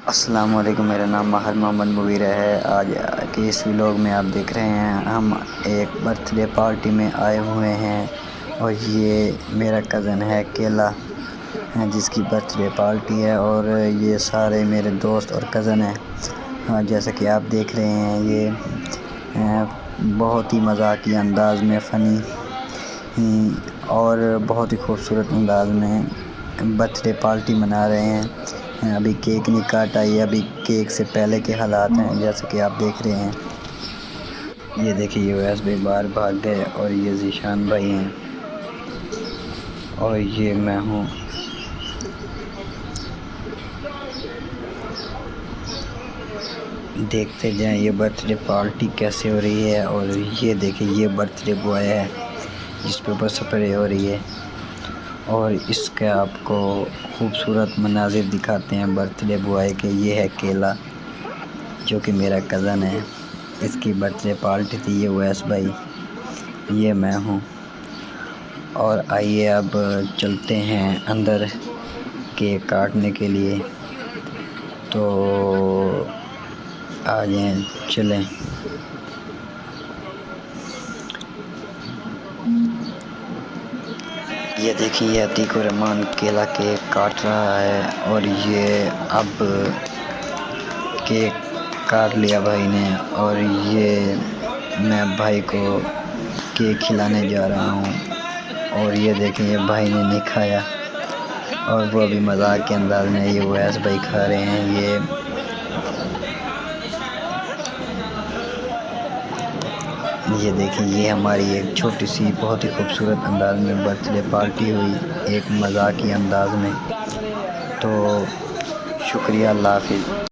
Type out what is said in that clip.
अस्सलाम वालेकुम। मेरा नाम माहिर मोहम्मद मुगीर है। आज के इस व्लॉग में आप देख रहे हैं हम एक बर्थडे पार्टी में आए हुए हैं और ये मेरा कज़न है केला जिसकी बर्थडे पार्टी है और ये सारे मेरे दोस्त और कज़न हैं। हाँ, जैसा कि आप देख रहे हैं ये बहुत ही मज़ाकी अंदाज में फ़नी और बहुत ही खूबसूरत अंदाज में बर्थडे पार्टी मना रहे हैं। अभी केक नहीं काटा, ये अभी केक से पहले के हालात हैं जैसे कि आप देख रहे हैं। ये देखिए ये वैस भाई बाहर भाग गए और ये ज़ीशान भाई हैं और ये मैं हूँ। देखते जाएं ये बर्थडे पार्टी कैसे हो रही है। और ये देखिए ये बर्थडे बॉय है जिस पे ऊपर स्प्रे हो रही है और इसके आपको खूबसूरत मनाजिर दिखाते हैं बर्थडे बॉय के। ये है केला जो कि मेरा कज़न है, इसकी बर्थडे पार्टी थी। ये वैस भाई, ये मैं हूँ। और आइए अब चलते हैं अंदर केक काटने के लिए, तो आ जाएं चलें। ये देखिए ये अतीकुर-रहमान केला केक काट रहा है और ये अब केक काट लिया भाई ने और ये मैं भाई को केक खिलाने जा रहा हूँ। और ये देखें ये भाई ने नहीं खाया और वो अभी मजाक के अंदाज में ये वैस भाई खा रहे हैं। ये देखिए ये हमारी एक छोटी सी बहुत ही खूबसूरत अंदाज में बर्थडे पार्टी हुई, एक मजाकी अंदाज में। तो शुक्रिया, अल्लाह हाफ़िज़।